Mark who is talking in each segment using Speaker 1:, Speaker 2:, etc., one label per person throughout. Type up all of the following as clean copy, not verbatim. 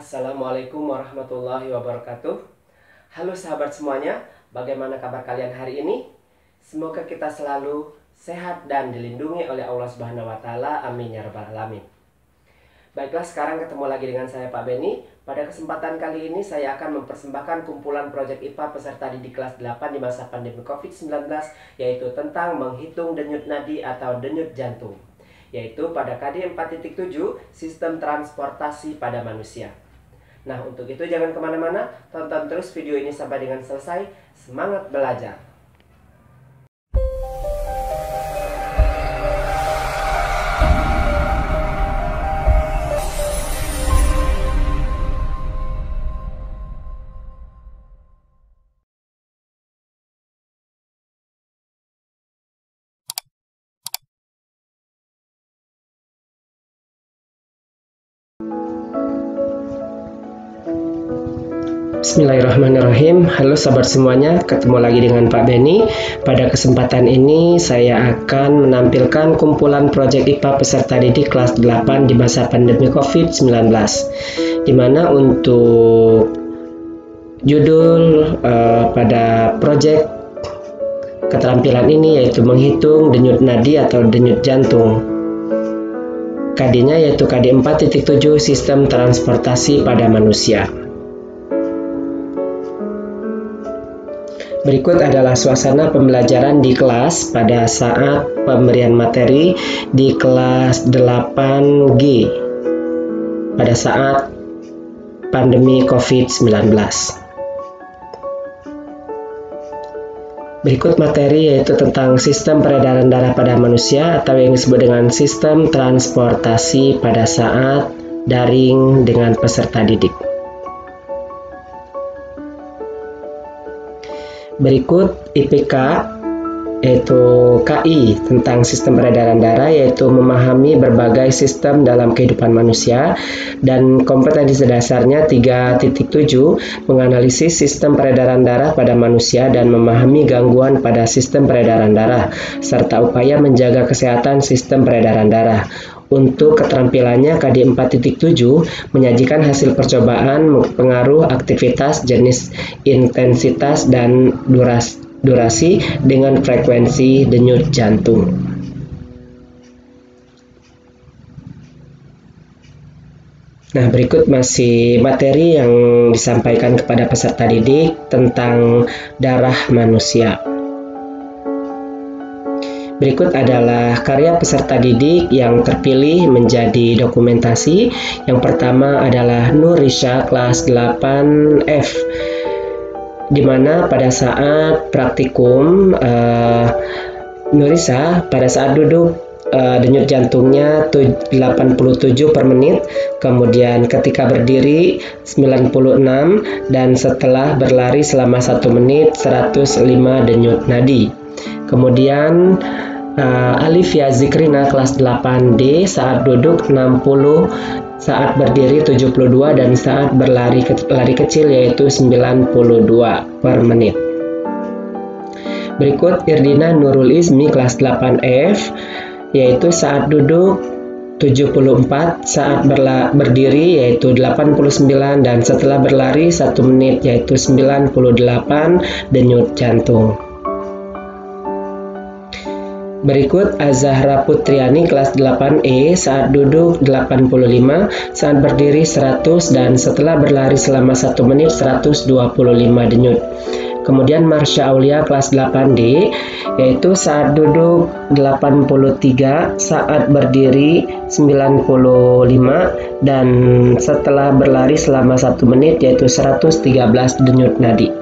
Speaker 1: Assalamualaikum warahmatullahi wabarakatuh. Halo sahabat semuanya, bagaimana kabar kalian hari ini? Semoga kita selalu sehat dan dilindungi oleh Allah Subhanahu wa Ta'ala. Amin ya rabbal alamin. Baiklah, sekarang ketemu lagi dengan saya Pak Beni. Pada kesempatan kali ini saya akan mempersembahkan kumpulan proyek IPA peserta didik kelas 8 di masa pandemi COVID-19, yaitu tentang menghitung denyut nadi atau denyut jantung, yaitu pada KD 4.7 sistem transportasi pada manusia. Nah, untuk itu jangan kemana-mana, tonton terus video ini sampai dengan selesai. Semangat belajar! Bismillahirrahmanirrahim. Halo sahabat semuanya, ketemu lagi dengan Pak Beni. Pada kesempatan ini saya akan menampilkan kumpulan proyek IPA peserta didik kelas 8 di masa pandemi COVID-19, dimana untuk judul pada proyek keterampilan ini yaitu menghitung denyut nadi atau denyut jantung. KD-nya yaitu KD 4.7 sistem transportasi pada manusia. Berikut adalah suasana pembelajaran di kelas pada saat pemberian materi di kelas 8G pada saat pandemi COVID-19. Berikut materi yaitu tentang sistem peredaran darah pada manusia atau yang disebut dengan sistem transportasi pada saat daring dengan peserta didik. Berikut IPK yaitu KI tentang sistem peredaran darah, yaitu memahami berbagai sistem dalam kehidupan manusia, dan kompetensi dasarnya 3.7 menganalisis sistem peredaran darah pada manusia dan memahami gangguan pada sistem peredaran darah serta upaya menjaga kesehatan sistem peredaran darah. Untuk keterampilannya KD 4.7 menyajikan hasil percobaan pengaruh aktivitas, jenis, intensitas, dan durasi dengan frekuensi denyut jantung. Nah, berikut masih materi yang disampaikan kepada peserta didik tentang darah manusia. Berikut adalah karya peserta didik yang terpilih menjadi dokumentasi. Yang pertama adalah Nurisha kelas 8F, di mana pada saat praktikum Nurisha pada saat duduk denyut jantungnya 87 per menit, kemudian ketika berdiri 96, dan setelah berlari selama 1 menit 105 denyut nadi. Kemudian Alifia Zikrina kelas 8D saat duduk 60, saat berdiri 72, dan saat berlari lari kecil yaitu 92 per menit. Berikut Irdina Nurul Izmi kelas 8F, yaitu saat duduk 74, saat berdiri yaitu 89, dan setelah berlari 1 menit yaitu 98 denyut jantung. Berikut Azahra Putriani kelas 8E saat duduk 85, saat berdiri 100, dan setelah berlari selama 1 menit 125 denyut. Kemudian Marsha Aulia kelas 8D, yaitu saat duduk 83, saat berdiri 95, dan setelah berlari selama 1 menit yaitu 113 denyut nadi.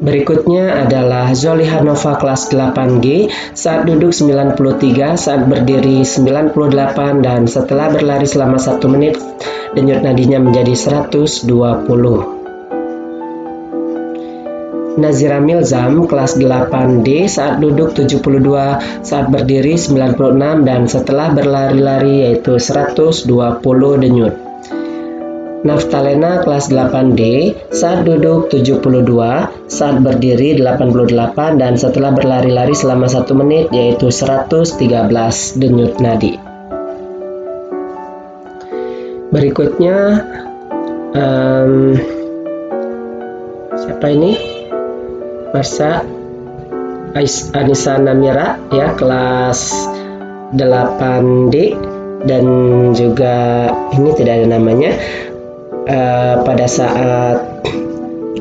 Speaker 1: Berikutnya adalah Zoliha Nova kelas 8G saat duduk 93, saat berdiri 98, dan setelah berlari selama 1 menit denyut nadinya menjadi 120. Nazira Milzam kelas 8D saat duduk 72, saat berdiri 96, dan setelah berlari-lari yaitu 120 denyut. Naftalena kelas 8D saat duduk 72, saat berdiri 88, dan setelah berlari-lari selama 1 menit yaitu 113 denyut nadi. Berikutnya siapa ini? Marsha Anissa Namira ya, kelas 8D, dan juga ini tidak ada namanya. Pada saat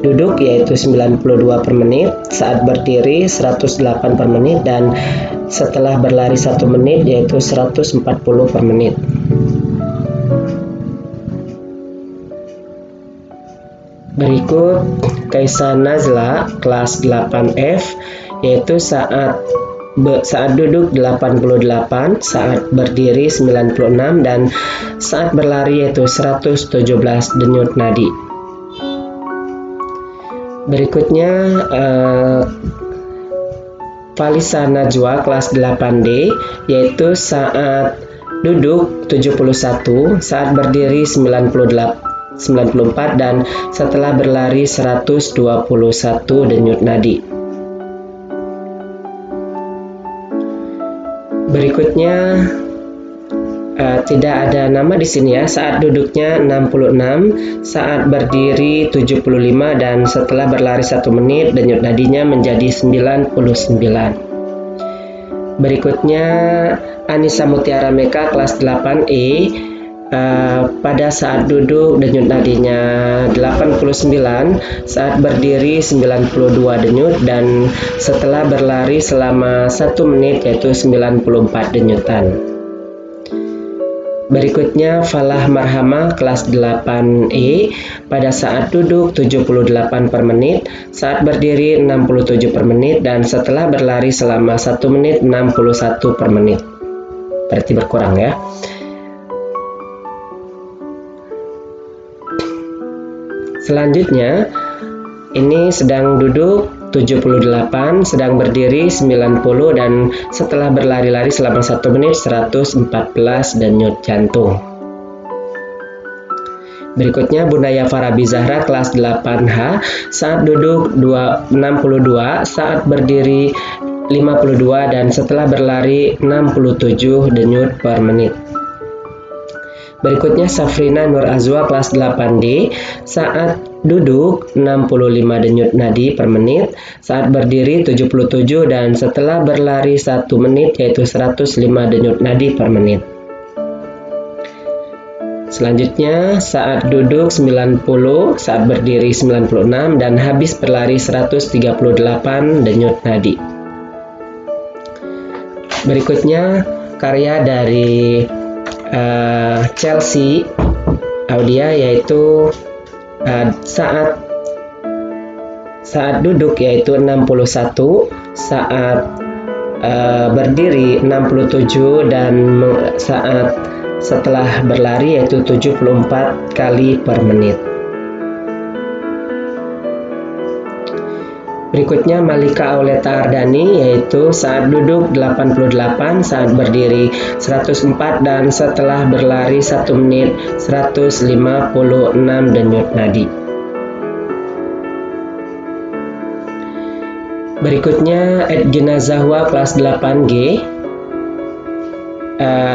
Speaker 1: duduk yaitu 92 per menit, saat berdiri 108 per menit, dan setelah berlari 1 menit yaitu 140 per menit. Berikut Kaisa Nazla kelas 8F, yaitu saat duduk 88, saat berdiri 96, dan saat berlari yaitu 117 denyut nadi. Berikutnya Falisa Najwa kelas 8D, yaitu saat duduk 71, saat berdiri 94, dan setelah berlari 121 denyut nadi. Berikutnya tidak ada nama di sini ya. Saat duduknya 66, saat berdiri 75, dan setelah berlari 1 menit denyut nadinya menjadi 99. Berikutnya Anissa Mutiara Meka kelas 8E, pada saat duduk denyut nadinya 89, saat berdiri 92 denyut, dan setelah berlari selama 1 menit yaitu 94 denyutan. Berikutnya Falah Marhama kelas 8E, pada saat duduk 78 per menit, saat berdiri 67 per menit, dan setelah berlari selama 1 menit 61 per menit. Berarti berkurang ya. Selanjutnya ini sedang duduk 78, sedang berdiri 90, dan setelah berlari-lari selama 1 menit 114 denyut jantung. Berikutnya Bunda Farabi Zahra kelas 8H, saat duduk 62, saat berdiri 52, dan setelah berlari 67 denyut per menit. Berikutnya Safrina Nur Azwa kelas 8D, saat duduk 65 denyut nadi per menit, saat berdiri 77, dan setelah berlari 1 menit yaitu 105 denyut nadi per menit. Selanjutnya saat duduk 90, saat berdiri 96, dan habis berlari 138 denyut nadi. Berikutnya karya dari Chelsea Audia, yaitu saat duduk yaitu 61, saat berdiri 67, dan setelah berlari yaitu 74 kali per menit. Berikutnya Malika Auleta Ardani, yaitu saat duduk 88, saat berdiri 104, dan setelah berlari 1 menit 156 denyut nadi. Berikutnya Edgina Zahwa kelas 8G,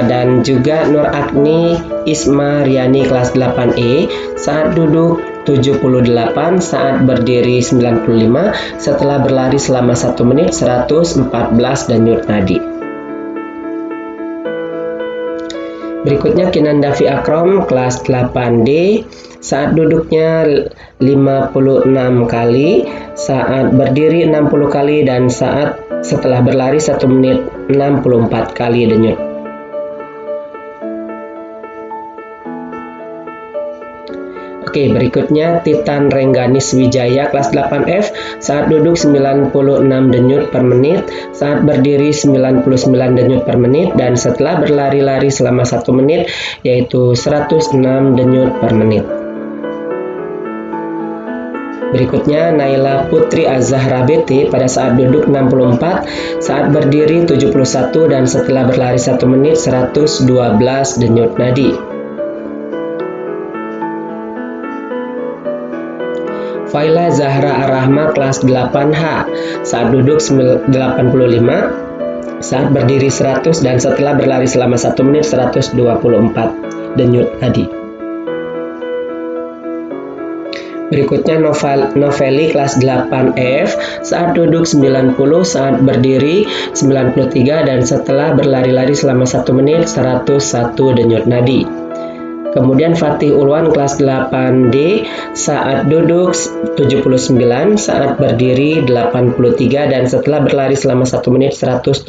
Speaker 1: dan juga Nur Agni Isma Riani kelas 8E, saat duduk 78, saat berdiri 95, setelah berlari selama 1 menit 114 denyut nadi. Berikutnya Kinandafi Akrom kelas 8D, saat duduknya 56 kali, saat berdiri 60 kali, dan setelah berlari 1 menit 64 kali denyut. Oke, berikutnya Titan Rengganis Wijaya kelas 8F, saat duduk 96 denyut per menit, saat berdiri 99 denyut per menit, dan setelah berlari-lari selama 1 menit yaitu 106 denyut per menit. Berikutnya Naila Putri Az-Zahra BT, pada saat duduk 64, saat berdiri 71, dan setelah berlari 1 menit 112 denyut nadi. Faila Zahra Ar-Rahma kelas 8H, saat duduk 85, saat berdiri 100, dan setelah berlari selama 1 menit 124 denyut nadi. Berikutnya Novelli kelas 8F, saat duduk 90, saat berdiri 93, dan setelah berlari-lari selama 1 menit 101 denyut nadi. Kemudian Fatih Ulwan kelas 8D, saat duduk 79, saat berdiri 83, dan setelah berlari selama 1 menit 117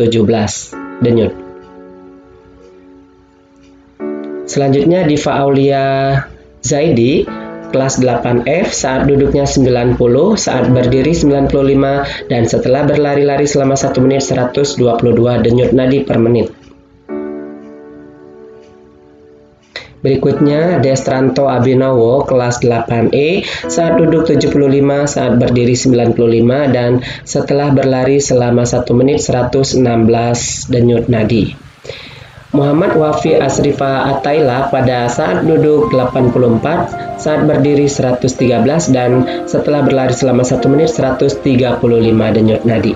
Speaker 1: denyut. Selanjutnya Diva Aulia Zaidi kelas 8F, saat duduknya 90, saat berdiri 95, dan setelah berlari-lari selama 1 menit 122 denyut nadi per menit. Berikutnya Destranto Abhinawa kelas 8E, saat duduk 75, saat berdiri 95, dan setelah berlari selama 1 menit 116 denyut nadi. Muhammad Wafi Asrifa Ataila pada saat duduk 84, saat berdiri 113, dan setelah berlari selama 1 menit 135 denyut nadi.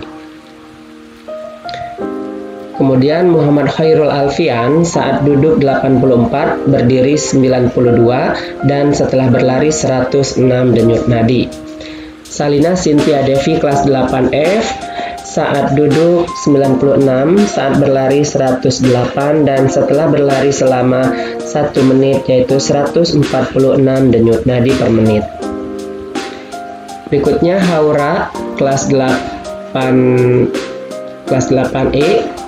Speaker 1: Kemudian Muhammad Khairul Alfian saat duduk 84, berdiri 92, dan setelah berlari 106 denyut nadi. Salina Cynthia Devi kelas 8F, saat duduk 96, saat berlari 108, dan setelah berlari selama 1 menit yaitu 146 denyut nadi per menit. Berikutnya Haura kelas 8E,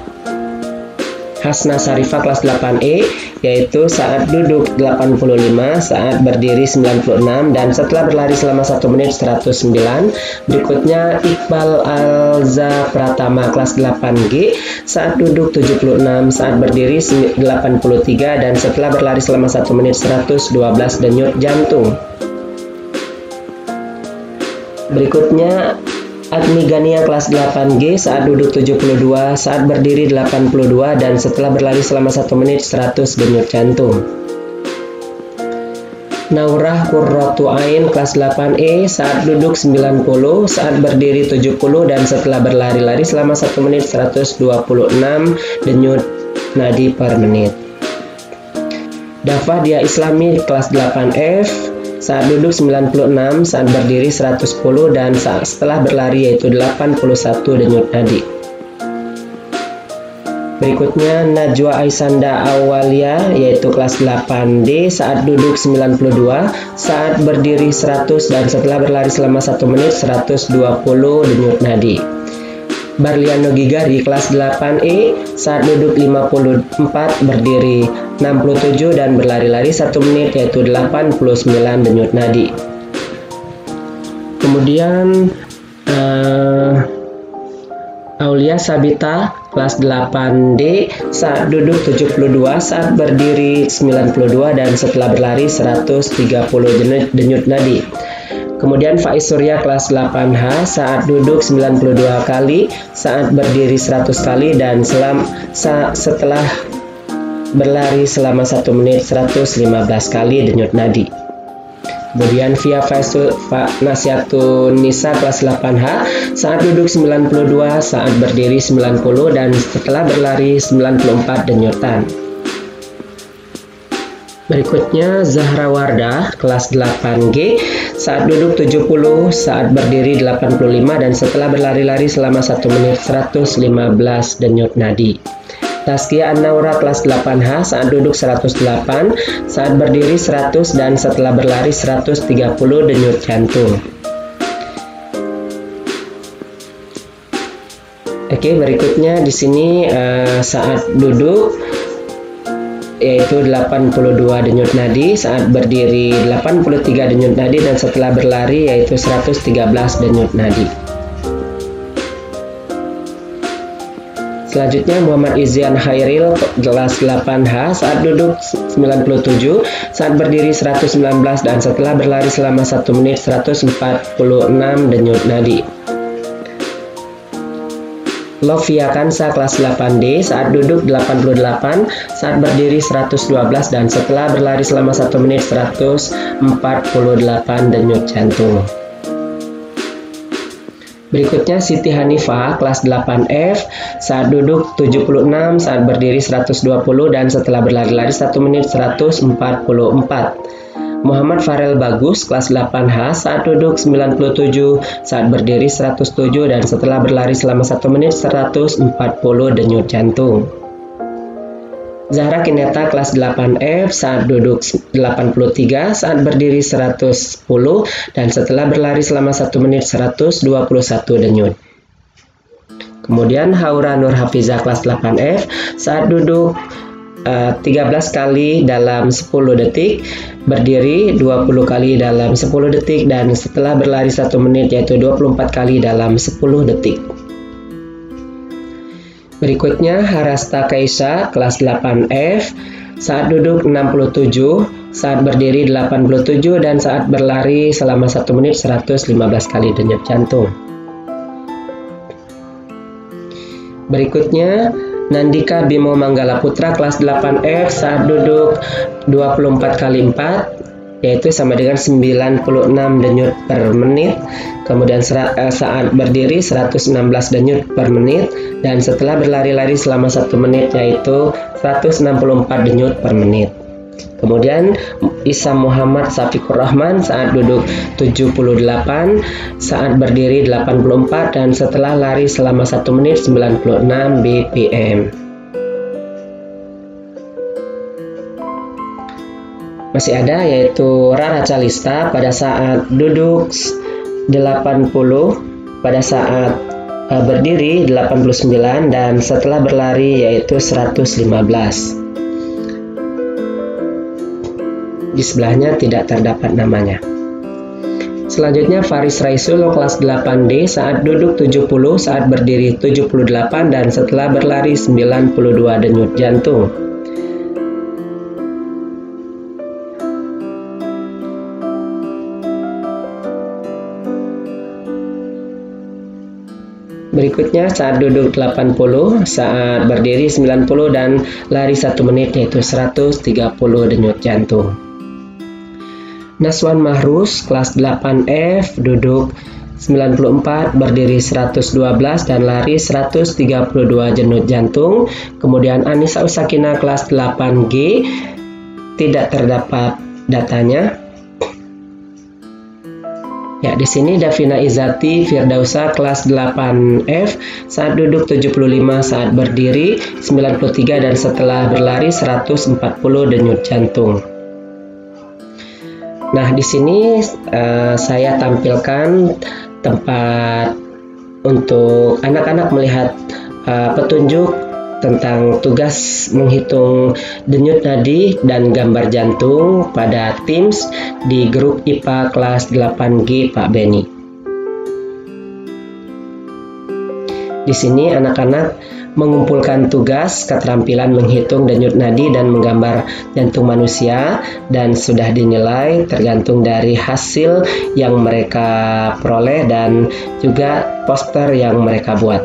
Speaker 1: Hasna Sarifah kelas 8E, yaitu saat duduk 85, saat berdiri 96, dan setelah berlari selama 1 menit 109. Berikutnya Iqbal Alza Pratama kelas 8G, saat duduk 76, saat berdiri 83, dan setelah berlari selama 1 menit 112 denyut jantung. Berikutnya Agni Gania kelas 8G, saat duduk 72, saat berdiri 82, dan setelah berlari selama 1 menit 100 denyut jantung. Naurah Qurratu Ain kelas 8E, saat duduk 90, saat berdiri 70, dan setelah berlari-lari selama 1 menit 126 denyut nadi per menit. Dafa Dia Islami kelas 8F, saat duduk 96, saat berdiri 110, dan setelah berlari yaitu 81 denyut nadi. Berikutnya Najwa Aisanda Awalia yaitu kelas 8D, saat duduk 92, saat berdiri 100, dan setelah berlari selama 1 menit 120 denyut nadi. Barliano Gigari kelas 8E, saat duduk 54, berdiri 67, dan berlari-lari 1 menit yaitu 89 denyut nadi. Kemudian Aulia Sabita kelas 8D, saat duduk 72, saat berdiri 92, dan setelah berlari 130 denyut nadi. Kemudian Faiz Surya kelas 8H, saat duduk 92 kali, saat berdiri 100 kali, dan setelah berlari selama 1 menit 115 kali denyut nadi. Kemudian Via Nasihatun Nisa kelas 8H, saat duduk 92, saat berdiri 90, dan setelah berlari 94 denyutan. Berikutnya Zahra Wardah kelas 8G, saat duduk 70, saat berdiri 85, dan setelah berlari-lari selama 1 menit 115 denyut nadi. Taskia An-Naura kelas 8H, saat duduk 108, saat berdiri 100, dan setelah berlari 130 denyut jantung. Oke, berikutnya di sini saat duduk yaitu 82 denyut nadi, saat berdiri 83 denyut nadi, dan setelah berlari yaitu 113 denyut nadi. Selanjutnya Muhammad Izzian Khairil kelas 8H, saat duduk 97, saat berdiri 119, dan setelah berlari selama 1 menit 146 denyut nadi. Lovia Kansa kelas 8D, saat duduk 88, saat berdiri 112, dan setelah berlari selama 1 menit 148 denyut jantung. Berikutnya Siti Hanifah kelas 8F, saat duduk 76, saat berdiri 120, dan setelah berlari-lari 1 menit 144. Muhammad Farel Bagus kelas 8H saat duduk 97, saat berdiri 107 dan setelah berlari selama 1 menit 140 denyut jantung. Zahra Kineta kelas 8F saat duduk 83, saat berdiri 110 dan setelah berlari selama 1 menit 121 denyut. Kemudian Haura Nur Hafizah kelas 8F saat duduk 13 kali dalam 10 detik, berdiri 20 kali dalam 10 detik dan setelah berlari 1 menit yaitu 24 kali dalam 10 detik. Berikutnya Harasta Kaisa kelas 8F saat duduk 67, saat berdiri 87 dan saat berlari selama 1 menit 115 kali denyut jantung. Berikutnya Nandika Bimo Manggala Putra kelas 8F saat duduk 24 kali 4 yaitu sama dengan 96 denyut per menit. Kemudian saat berdiri 116 denyut per menit dan setelah berlari-lari selama 1 menit yaitu 164 denyut per menit. Kemudian Isam Muhammad Safikur Rahman saat duduk 78, saat berdiri 84 dan setelah lari selama 1 menit 96 BPM. Masih ada yaitu Rara Calista pada saat duduk 80, pada saat berdiri 89 dan setelah berlari yaitu 115. Di sebelahnya tidak terdapat namanya. Selanjutnya Faris Raisul kelas 8D saat duduk 70, saat berdiri 78 dan setelah berlari 92 denyut jantung. Berikutnya saat duduk 80, saat berdiri 90 dan lari 1 menit yaitu 130 denyut jantung. Naswan Mahrus kelas 8F duduk 94, berdiri 112 dan lari 132 denyut jantung. Kemudian Anissa Usakina kelas 8G tidak terdapat datanya. Ya, di sini Davina Izati Firdausa kelas 8F saat duduk 75, saat berdiri 93 dan setelah berlari 140 denyut jantung. Nah, di sini saya tampilkan tempat untuk anak-anak melihat petunjuk tentang tugas menghitung denyut nadi dan gambar jantung pada Teams di grup IPA kelas 8G Pak Beni. Di sini anak-anak mengumpulkan tugas keterampilan menghitung denyut nadi dan menggambar jantung manusia dan sudah dinilai tergantung dari hasil yang mereka peroleh dan juga poster yang mereka buat.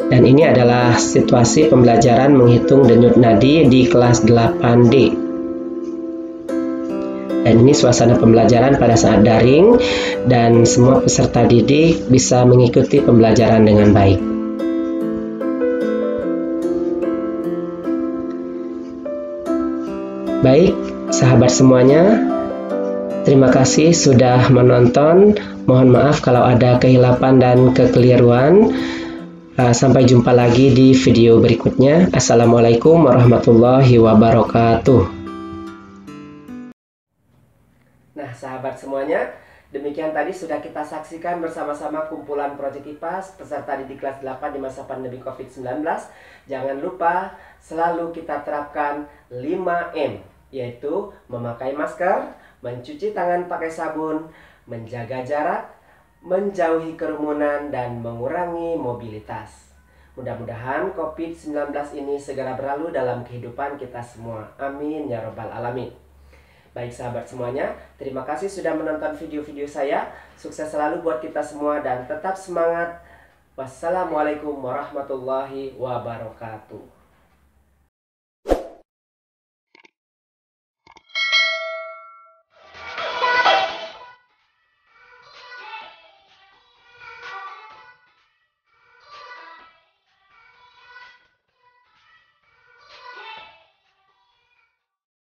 Speaker 1: Dan ini adalah situasi pembelajaran menghitung denyut nadi di kelas 8D. Dan ini suasana pembelajaran pada saat daring dan semua peserta didik bisa mengikuti pembelajaran dengan baik. Baik, sahabat semuanya, terima kasih sudah menonton. Mohon maaf kalau ada kehilapan dan kekeliruan. Sampai jumpa lagi di video berikutnya. Assalamualaikum warahmatullahi wabarakatuh. Nah, sahabat semuanya, demikian tadi sudah kita saksikan bersama-sama kumpulan Proyek IPA peserta didik kelas 8 di masa pandemi COVID-19. Jangan lupa selalu kita terapkan 5M, yaitu memakai masker, mencuci tangan pakai sabun, menjaga jarak, menjauhi kerumunan, dan mengurangi mobilitas. Mudah-mudahan COVID-19 ini segera berlalu dalam kehidupan kita semua. Amin ya robbal alamin. Baik sahabat semuanya, terima kasih sudah menonton video-video saya. Sukses selalu buat kita semua dan tetap semangat. Wassalamualaikum warahmatullahi wabarakatuh.